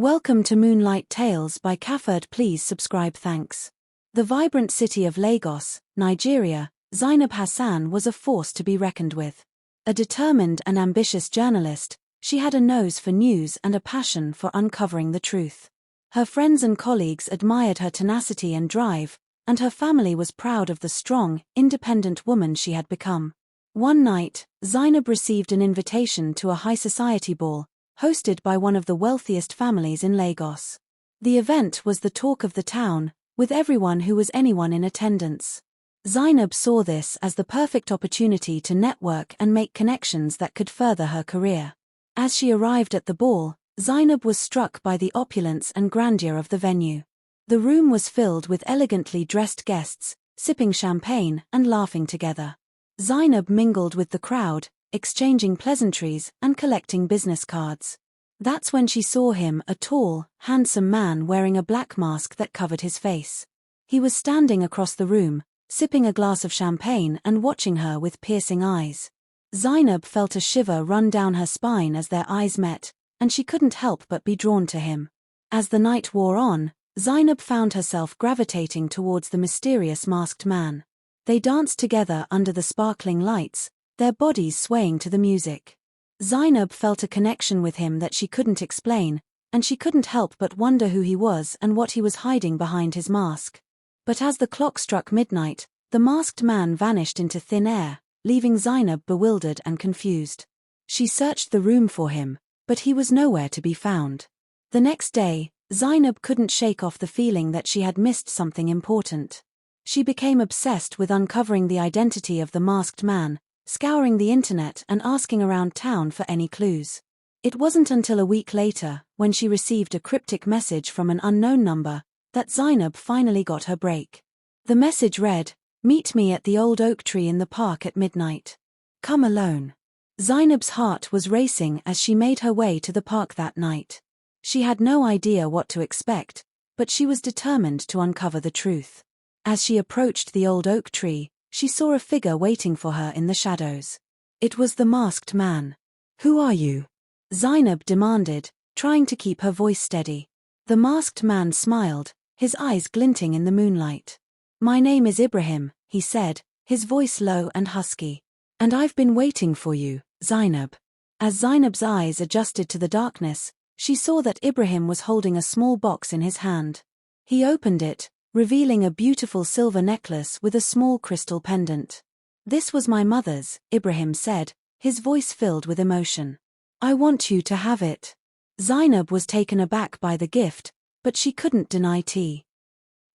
Welcome to Moonlight Tales by Kaferd. Please subscribe. Thanks. The vibrant city of Lagos, Nigeria, Zainab Hassan was a force to be reckoned with. A determined and ambitious journalist, she had a nose for news and a passion for uncovering the truth. Her friends and colleagues admired her tenacity and drive, and her family was proud of the strong, independent woman she had become. One night, Zainab received an invitation to a high society ball, hosted by one of the wealthiest families in Lagos. The event was the talk of the town, with everyone who was anyone in attendance. Zainab saw this as the perfect opportunity to network and make connections that could further her career. As she arrived at the ball, Zainab was struck by the opulence and grandeur of the venue. The room was filled with elegantly dressed guests, sipping champagne and laughing together. Zainab mingled with the crowd, exchanging pleasantries and collecting business cards. That's when she saw him, a tall, handsome man wearing a black mask that covered his face. He was standing across the room, sipping a glass of champagne and watching her with piercing eyes. Zainab felt a shiver run down her spine as their eyes met, and she couldn't help but be drawn to him. As the night wore on, Zainab found herself gravitating towards the mysterious masked man. They danced together under the sparkling lights, their bodies swaying to the music. Zainab felt a connection with him that she couldn't explain, and she couldn't help but wonder who he was and what he was hiding behind his mask. But as the clock struck midnight, the masked man vanished into thin air, leaving Zainab bewildered and confused. She searched the room for him, but he was nowhere to be found. The next day, Zainab couldn't shake off the feeling that she had missed something important. She became obsessed with uncovering the identity of the masked man, scouring the internet and asking around town for any clues. It wasn't until a week later, when she received a cryptic message from an unknown number, that Zainab finally got her break. The message read, "Meet me at the old oak tree in the park at midnight. Come alone." Zainab's heart was racing as she made her way to the park that night. She had no idea what to expect, but she was determined to uncover the truth. As she approached the old oak tree, she saw a figure waiting for her in the shadows. It was the masked man. "Who are you?" Zainab demanded, trying to keep her voice steady. The masked man smiled, his eyes glinting in the moonlight. "My name is Ibrahim," he said, his voice low and husky. "And I've been waiting for you, Zainab." As Zainab's eyes adjusted to the darkness, she saw that Ibrahim was holding a small box in his hand. He opened it, revealing a beautiful silver necklace with a small crystal pendant. "This was my mother's," Ibrahim said, his voice filled with emotion. "I want you to have it." Zainab was taken aback by the gift, but she couldn't deny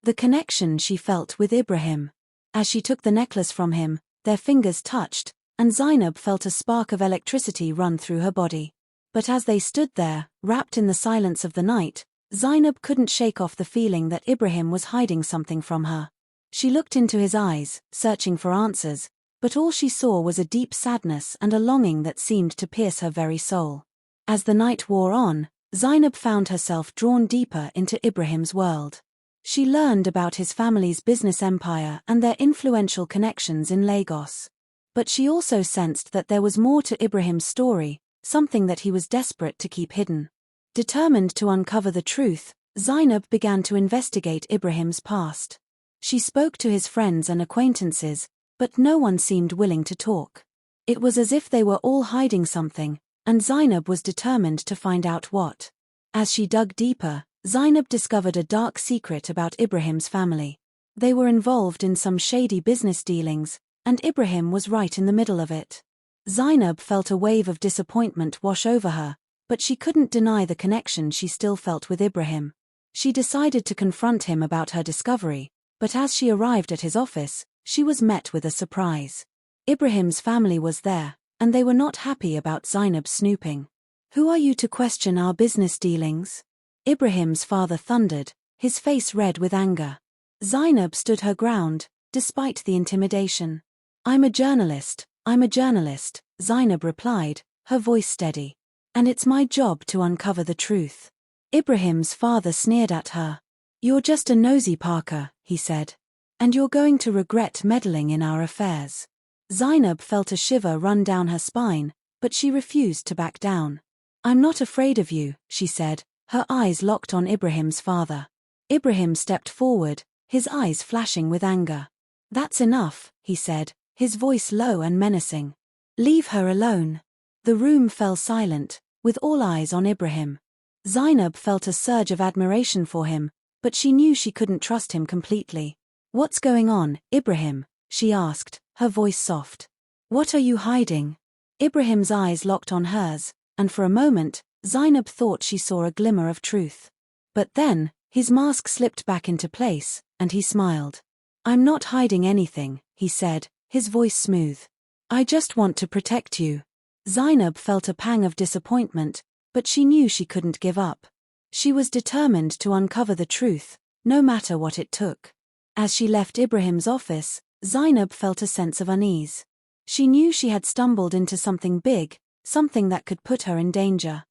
the connection she felt with Ibrahim. As she took the necklace from him, their fingers touched, and Zainab felt a spark of electricity run through her body. But as they stood there, wrapped in the silence of the night, Zainab couldn't shake off the feeling that Ibrahim was hiding something from her. She looked into his eyes, searching for answers, but all she saw was a deep sadness and a longing that seemed to pierce her very soul. As the night wore on, Zainab found herself drawn deeper into Ibrahim's world. She learned about his family's business empire and their influential connections in Lagos. But she also sensed that there was more to Ibrahim's story, something that he was desperate to keep hidden. Determined to uncover the truth, Zainab began to investigate Ibrahim's past. She spoke to his friends and acquaintances, but no one seemed willing to talk. It was as if they were all hiding something, and Zainab was determined to find out what. As she dug deeper, Zainab discovered a dark secret about Ibrahim's family. They were involved in some shady business dealings, and Ibrahim was right in the middle of it. Zainab felt a wave of disappointment wash over her, but she couldn't deny the connection she still felt with Ibrahim. She decided to confront him about her discovery, but as she arrived at his office, she was met with a surprise. Ibrahim's family was there, and they were not happy about Zainab's snooping. "Who are you to question our business dealings?" Ibrahim's father thundered, his face red with anger. Zainab stood her ground, despite the intimidation. I'm a journalist," Zainab replied, her voice steady. "And it's my job to uncover the truth." Ibrahim's father sneered at her. "You're just a nosy Parker," he said. "And you're going to regret meddling in our affairs." Zainab felt a shiver run down her spine, but she refused to back down. "I'm not afraid of you," she said, her eyes locked on Ibrahim's father. Ibrahim stepped forward, his eyes flashing with anger. "That's enough," he said, his voice low and menacing. "Leave her alone." The room fell silent, with all eyes on Ibrahim. Zainab felt a surge of admiration for him, but she knew she couldn't trust him completely. "What's going on, Ibrahim?" she asked, her voice soft. "What are you hiding?" Ibrahim's eyes locked on hers, and for a moment, Zainab thought she saw a glimmer of truth. But then, his mask slipped back into place, and he smiled. "I'm not hiding anything," he said, his voice smooth. "I just want to protect you." Zainab felt a pang of disappointment, but she knew she couldn't give up. She was determined to uncover the truth, no matter what it took. As she left Ibrahim's office, Zainab felt a sense of unease. She knew she had stumbled into something big, something that could put her in danger.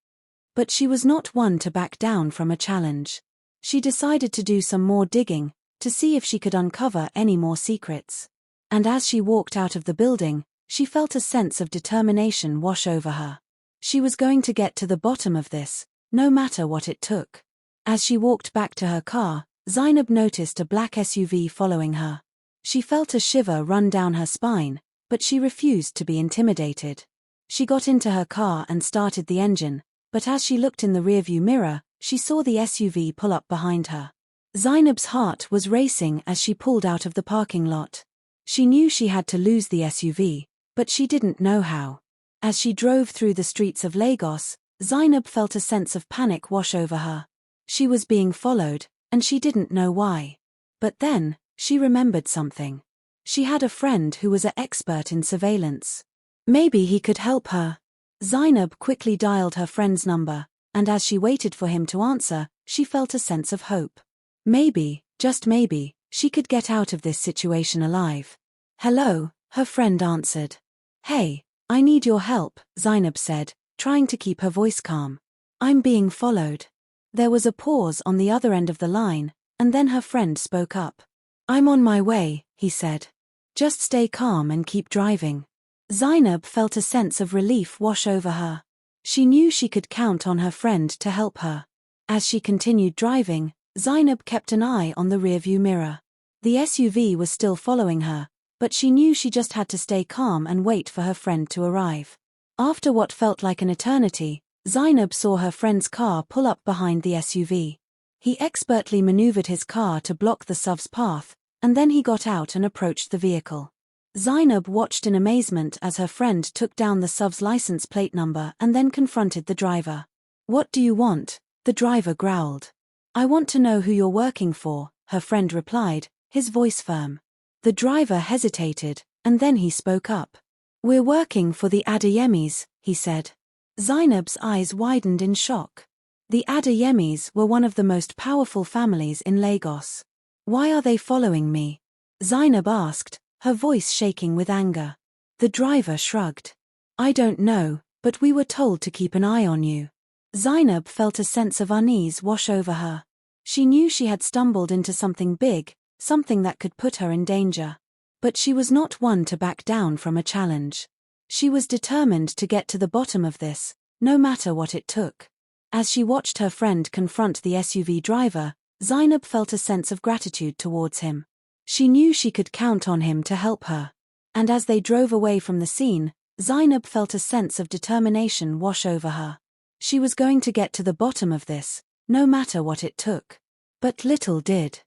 But she was not one to back down from a challenge. She decided to do some more digging, to see if she could uncover any more secrets. And as she walked out of the building, she felt a sense of determination wash over her. She was going to get to the bottom of this, no matter what it took. As she walked back to her car, Zainab noticed a black SUV following her. She felt a shiver run down her spine, but she refused to be intimidated. She got into her car and started the engine, but as she looked in the rearview mirror, she saw the SUV pull up behind her. Zainab's heart was racing as she pulled out of the parking lot. She knew she had to lose the SUV, but she didn't know how. As she drove through the streets of Lagos, Zainab felt a sense of panic wash over her. She was being followed, and she didn't know why. But then, she remembered something. She had a friend who was an expert in surveillance. Maybe he could help her. Zainab quickly dialed her friend's number, and as she waited for him to answer, she felt a sense of hope. Maybe, just maybe, she could get out of this situation alive. "Hello," her friend answered. "Hey, I need your help," Zainab said, trying to keep her voice calm. "I'm being followed." There was a pause on the other end of the line, and then her friend spoke up. "I'm on my way," he said. "Just stay calm and keep driving." Zainab felt a sense of relief wash over her. She knew she could count on her friend to help her. As she continued driving, Zainab kept an eye on the rearview mirror. The SUV was still following her, but she knew she just had to stay calm and wait for her friend to arrive. After what felt like an eternity, Zainab saw her friend's car pull up behind the SUV. He expertly maneuvered his car to block the SUV's path, and then he got out and approached the vehicle. Zainab watched in amazement as her friend took down the SUV's license plate number and then confronted the driver. "What do you want?" the driver growled. "I want to know who you're working for," her friend replied, his voice firm. The driver hesitated, and then he spoke up. "We're working for the Adeyemis," he said. Zainab's eyes widened in shock. The Adeyemis were one of the most powerful families in Lagos. "Why are they following me?" Zainab asked, her voice shaking with anger. The driver shrugged. "I don't know, but we were told to keep an eye on you." Zainab felt a sense of unease wash over her. She knew she had stumbled into something big, something that could put her in danger. But she was not one to back down from a challenge. She was determined to get to the bottom of this, no matter what it took. As she watched her friend confront the SUV driver, Zainab felt a sense of gratitude towards him. She knew she could count on him to help her. And as they drove away from the scene, Zainab felt a sense of determination wash over her. She was going to get to the bottom of this, no matter what it took. But little did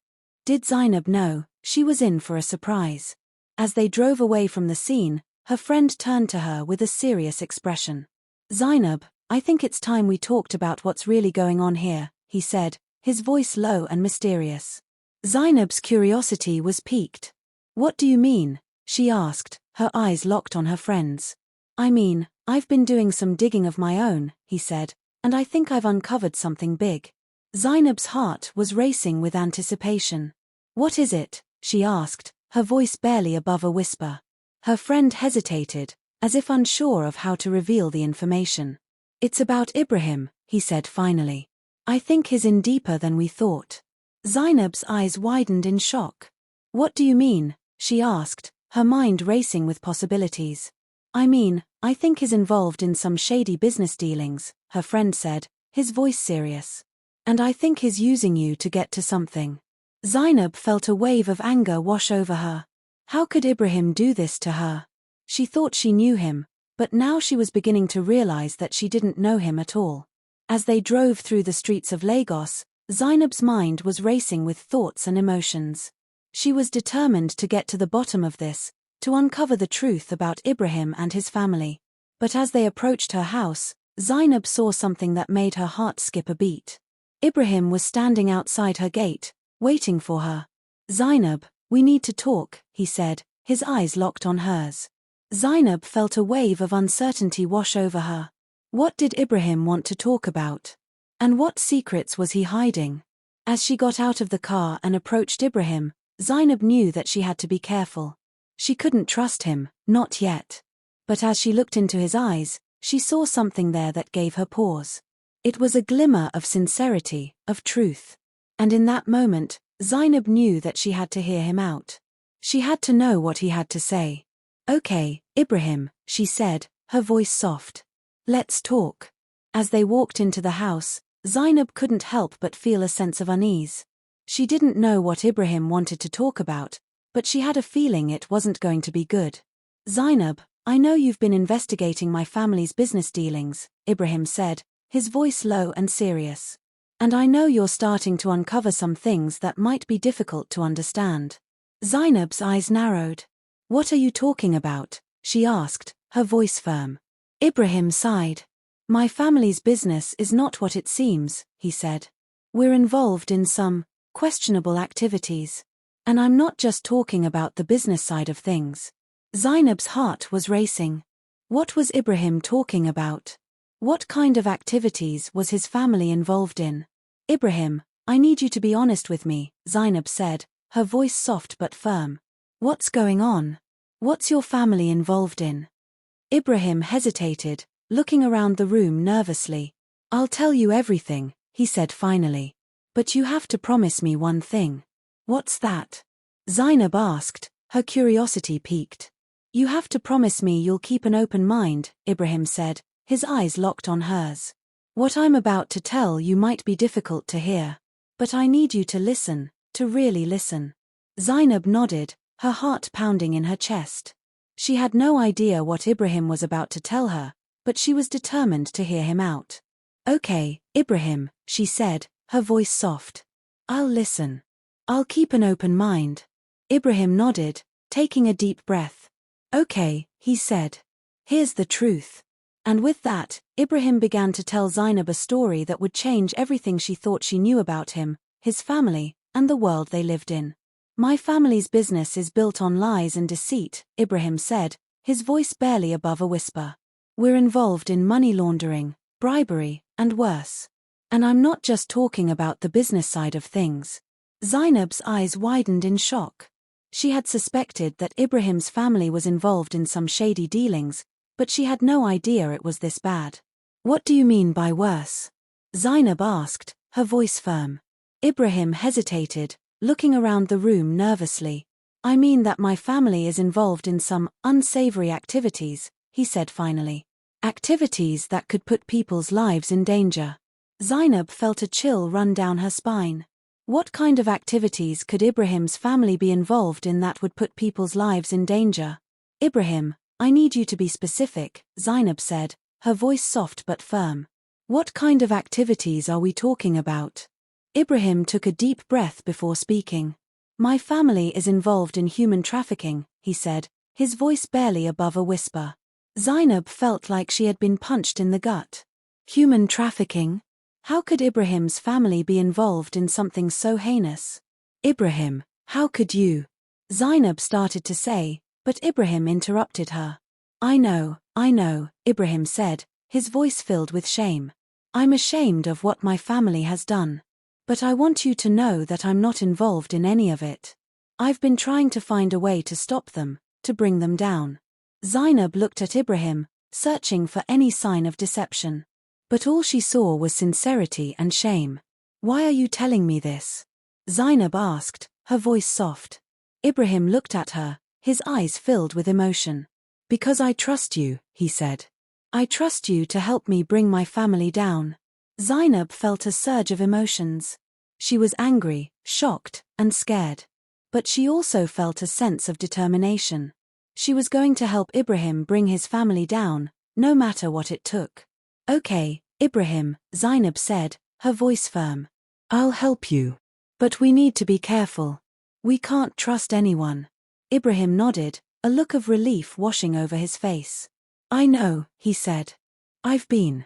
Zainab know, she was in for a surprise. As they drove away from the scene, her friend turned to her with a serious expression. "Zainab, I think it's time we talked about what's really going on here," he said, his voice low and mysterious. Zainab's curiosity was piqued. "What do you mean?" she asked, her eyes locked on her friend's. "I mean, I've been doing some digging of my own," he said, "and I think I've uncovered something big." Zainab's heart was racing with anticipation. "What is it?" she asked, her voice barely above a whisper. Her friend hesitated, as if unsure of how to reveal the information. "It's about Ibrahim," he said finally. "I think he's in deeper than we thought." Zainab's eyes widened in shock. "What do you mean?" she asked, her mind racing with possibilities. "I mean, I think he's involved in some shady business dealings," her friend said, his voice serious. And I think he's using you to get to something. Zainab felt a wave of anger wash over her. How could Ibrahim do this to her? She thought she knew him, but now she was beginning to realize that she didn't know him at all. As they drove through the streets of Lagos, Zainab's mind was racing with thoughts and emotions. She was determined to get to the bottom of this, to uncover the truth about Ibrahim and his family. But as they approached her house, Zainab saw something that made her heart skip a beat. Ibrahim was standing outside her gate, waiting for her. "Zainab, we need to talk," he said, his eyes locked on hers. Zainab felt a wave of uncertainty wash over her. What did Ibrahim want to talk about? And what secrets was he hiding? As she got out of the car and approached Ibrahim, Zainab knew that she had to be careful. She couldn't trust him, not yet. But as she looked into his eyes, she saw something there that gave her pause. It was a glimmer of sincerity, of truth. And in that moment, Zainab knew that she had to hear him out. She had to know what he had to say. "Okay, Ibrahim," she said, her voice soft. "Let's talk." As they walked into the house, Zainab couldn't help but feel a sense of unease. She didn't know what Ibrahim wanted to talk about, but she had a feeling it wasn't going to be good. "Zainab, I know you've been investigating my family's business dealings," Ibrahim said, his voice low and serious. "And I know you're starting to uncover some things that might be difficult to understand." Zainab's eyes narrowed. "What are you talking about?" she asked, her voice firm. Ibrahim sighed. "My family's business is not what it seems," he said. "We're involved in some questionable activities. And I'm not just talking about the business side of things." Zainab's heart was racing. What was Ibrahim talking about? What kind of activities was his family involved in? "Ibrahim, I need you to be honest with me," Zainab said, her voice soft but firm. "What's going on? What's your family involved in?" Ibrahim hesitated, looking around the room nervously. "I'll tell you everything," he said finally. "But you have to promise me one thing." "What's that?" Zainab asked, her curiosity piqued. "You have to promise me you'll keep an open mind," Ibrahim said, his eyes locked on hers. "What I'm about to tell you might be difficult to hear. But I need you to listen, to really listen." Zainab nodded, her heart pounding in her chest. She had no idea what Ibrahim was about to tell her, but she was determined to hear him out. "Okay, Ibrahim," she said, her voice soft. "I'll listen. I'll keep an open mind." Ibrahim nodded, taking a deep breath. "Okay," he said. "Here's the truth." And with that, Ibrahim began to tell Zainab a story that would change everything she thought she knew about him, his family, and the world they lived in. "My family's business is built on lies and deceit," Ibrahim said, his voice barely above a whisper. "We're involved in money laundering, bribery, and worse. And I'm not just talking about the business side of things." Zainab's eyes widened in shock. She had suspected that Ibrahim's family was involved in some shady dealings, but she had no idea it was this bad. "What do you mean by worse?" Zainab asked, her voice firm. Ibrahim hesitated, looking around the room nervously. "I mean that my family is involved in some unsavory activities," he said finally. "Activities that could put people's lives in danger." Zainab felt a chill run down her spine. What kind of activities could Ibrahim's family be involved in that would put people's lives in danger? "Ibrahim, I need you to be specific," Zainab said, her voice soft but firm. "What kind of activities are we talking about?" Ibrahim took a deep breath before speaking. "My family is involved in human trafficking," he said, his voice barely above a whisper. Zainab felt like she had been punched in the gut. Human trafficking? How could Ibrahim's family be involved in something so heinous? "Ibrahim, how could you?" Zainab started to say, but Ibrahim interrupted her. I know," Ibrahim said, his voice filled with shame. "I'm ashamed of what my family has done. But I want you to know that I'm not involved in any of it. I've been trying to find a way to stop them, to bring them down." Zainab looked at Ibrahim, searching for any sign of deception. But all she saw was sincerity and shame. "Why are you telling me this?" Zainab asked, her voice soft. Ibrahim looked at her, his eyes filled with emotion. "Because I trust you," he said. "I trust you to help me bring my family down." Zainab felt a surge of emotions. She was angry, shocked, and scared. But she also felt a sense of determination. She was going to help Ibrahim bring his family down, no matter what it took. "Okay, Ibrahim," Zainab said, her voice firm. "I'll help you. But we need to be careful. We can't trust anyone." Ibrahim nodded, a look of relief washing over his face. "I know," he said. "I've been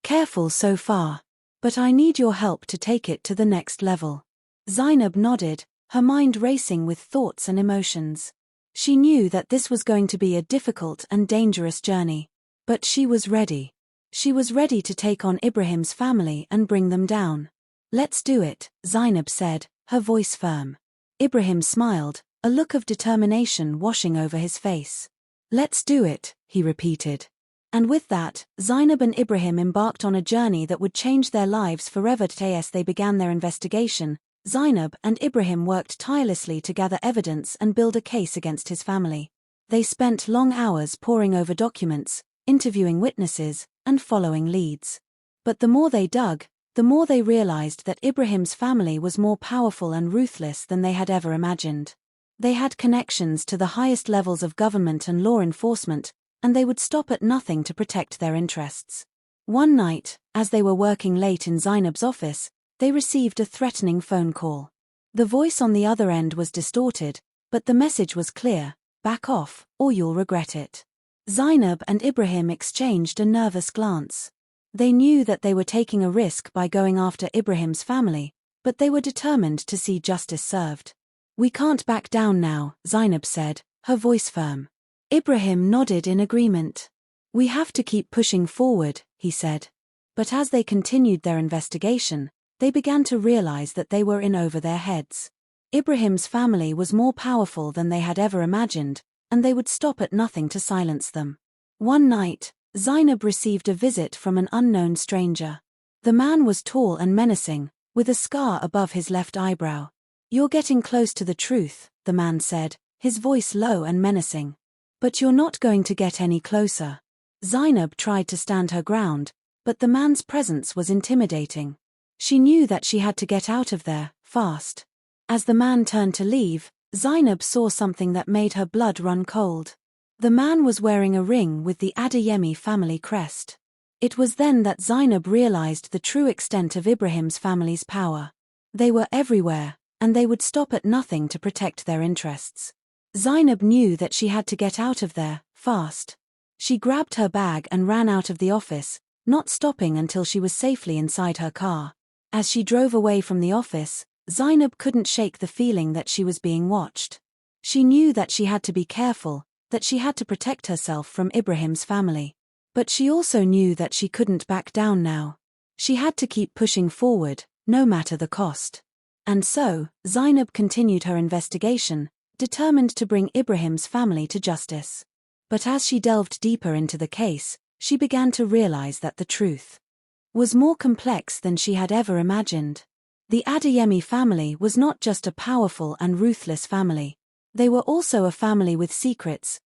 careful so far. But I need your help to take it to the next level." Zainab nodded, her mind racing with thoughts and emotions. She knew that this was going to be a difficult and dangerous journey. But she was ready. She was ready to take on Ibrahim's family and bring them down. "Let's do it," Zainab said, her voice firm. Ibrahim smiled, a look of determination washing over his face. "Let's do it," he repeated. And with that, Zainab and Ibrahim embarked on a journey that would change their lives forever. As they began their investigation, Zainab and Ibrahim worked tirelessly to gather evidence and build a case against his family. They spent long hours poring over documents, interviewing witnesses, and following leads. But the more they dug, the more they realized that Ibrahim's family was more powerful and ruthless than they had ever imagined. They had connections to the highest levels of government and law enforcement, and they would stop at nothing to protect their interests. One night, as they were working late in Zainab's office, they received a threatening phone call. The voice on the other end was distorted, but the message was clear: "Back off, or you'll regret it." Zainab and Ibrahim exchanged a nervous glance. They knew that they were taking a risk by going after Ibrahim's family, but they were determined to see justice served. "We can't back down now," Zainab said, her voice firm. Ibrahim nodded in agreement. "We have to keep pushing forward," he said. But as they continued their investigation, they began to realize that they were in over their heads. Ibrahim's family was more powerful than they had ever imagined, and they would stop at nothing to silence them. One night, Zainab received a visit from an unknown stranger. The man was tall and menacing, with a scar above his left eyebrow. "You're getting close to the truth," the man said, his voice low and menacing. "But you're not going to get any closer." Zainab tried to stand her ground, but the man's presence was intimidating. She knew that she had to get out of there, fast. As the man turned to leave, Zainab saw something that made her blood run cold. The man was wearing a ring with the Adeyemi family crest. It was then that Zainab realized the true extent of Ibrahim's family's power. They were everywhere, and they would stop at nothing to protect their interests. Zainab knew that she had to get out of there, fast. She grabbed her bag and ran out of the office, not stopping until she was safely inside her car. As she drove away from the office, Zainab couldn't shake the feeling that she was being watched. She knew that she had to be careful, that she had to protect herself from Ibrahim's family. But she also knew that she couldn't back down now. She had to keep pushing forward, no matter the cost. And so, Zainab continued her investigation, determined to bring Ibrahim's family to justice. But as she delved deeper into the case, she began to realize that the truth was more complex than she had ever imagined. The Adeyemi family was not just a powerful and ruthless family. They were also a family with secrets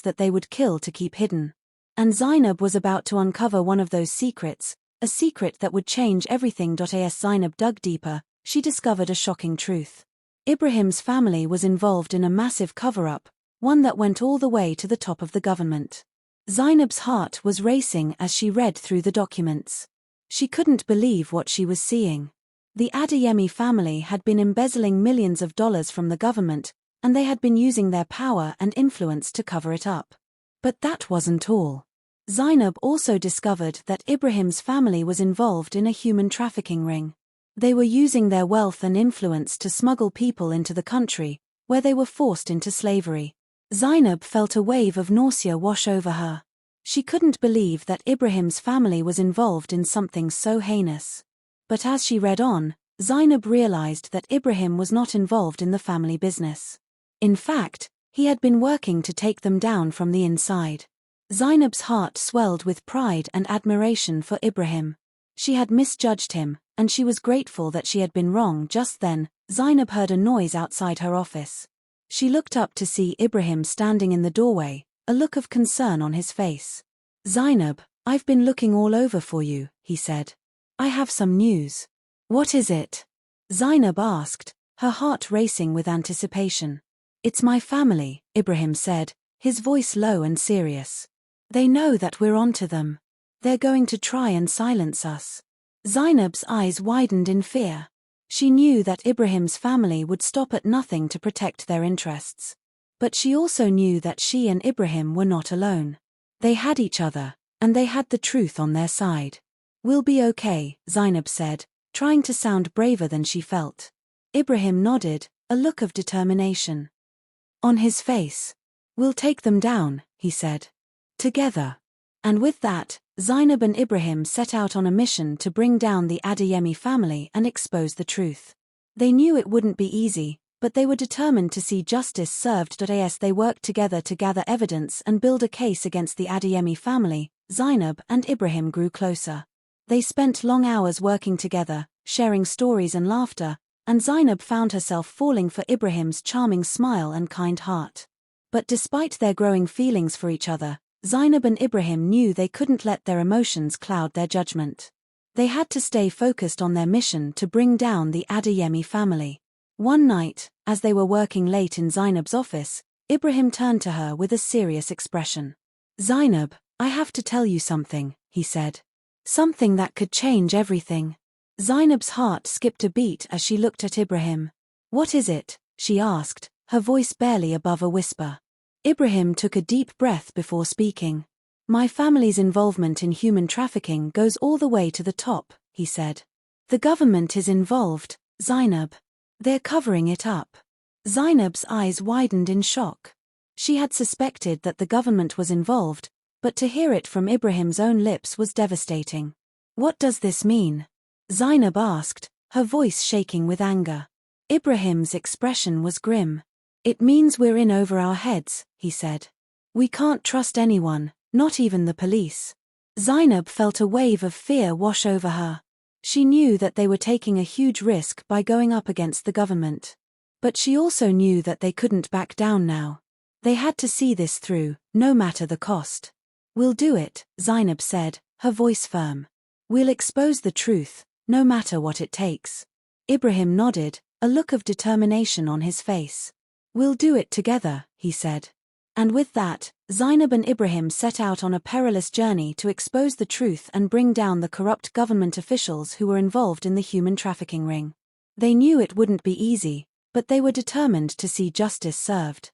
that they would kill to keep hidden. And Zainab was about to uncover one of those secrets, a secret that would change everything. As Zainab dug deeper, she discovered a shocking truth. Ibrahim's family was involved in a massive cover-up, one that went all the way to the top of the government. Zainab's heart was racing as she read through the documents. She couldn't believe what she was seeing. The Adeyemi family had been embezzling millions of dollars from the government, and they had been using their power and influence to cover it up. But that wasn't all. Zainab also discovered that Ibrahim's family was involved in a human trafficking ring. They were using their wealth and influence to smuggle people into the country, where they were forced into slavery. Zainab felt a wave of nausea wash over her. She couldn't believe that Ibrahim's family was involved in something so heinous. But as she read on, Zainab realized that Ibrahim was not involved in the family business. In fact, he had been working to take them down from the inside. Zainab's heart swelled with pride and admiration for Ibrahim. She had misjudged him, and she was grateful that she had been wrong. Just then, Zainab heard a noise outside her office. She looked up to see Ibrahim standing in the doorway, a look of concern on his face. "Zainab, I've been looking all over for you," he said. I have some news. What is it? Zainab asked, her heart racing with anticipation. It's my family, Ibrahim said, his voice low and serious. They know that we're onto them. They're going to try and silence us. Zainab's eyes widened in fear. She knew that Ibrahim's family would stop at nothing to protect their interests. But she also knew that she and Ibrahim were not alone. They had each other, and they had the truth on their side. We'll be okay, Zainab said, trying to sound braver than she felt. Ibrahim nodded, a look of determination on his face. We'll take them down, he said. Together. And with that, Zainab and Ibrahim set out on a mission to bring down the Adeyemi family and expose the truth. They knew it wouldn't be easy, but they were determined to see justice served. As they worked together to gather evidence and build a case against the Adeyemi family, Zainab and Ibrahim grew closer. They spent long hours working together, sharing stories and laughter, and Zainab found herself falling for Ibrahim's charming smile and kind heart. But despite their growing feelings for each other, Zainab and Ibrahim knew they couldn't let their emotions cloud their judgment. They had to stay focused on their mission to bring down the Adeyemi family. One night, as they were working late in Zainab's office, Ibrahim turned to her with a serious expression. Zainab, I have to tell you something, he said. Something that could change everything. Zainab's heart skipped a beat as she looked at Ibrahim. What is it? She asked, her voice barely above a whisper. Ibrahim took a deep breath before speaking. My family's involvement in human trafficking goes all the way to the top, he said. The government is involved, Zainab. They're covering it up. Zainab's eyes widened in shock. She had suspected that the government was involved, but to hear it from Ibrahim's own lips was devastating. What does this mean? Zainab asked, her voice shaking with anger. Ibrahim's expression was grim. It means we're in over our heads, he said. We can't trust anyone, not even the police. Zainab felt a wave of fear wash over her. She knew that they were taking a huge risk by going up against the government. But she also knew that they couldn't back down now. They had to see this through, no matter the cost. We'll do it, Zainab said, her voice firm. We'll expose the truth, no matter what it takes. Ibrahim nodded, a look of determination on his face. We'll do it together, he said. And with that, Zainab and Ibrahim set out on a perilous journey to expose the truth and bring down the corrupt government officials who were involved in the human trafficking ring. They knew it wouldn't be easy, but they were determined to see justice served.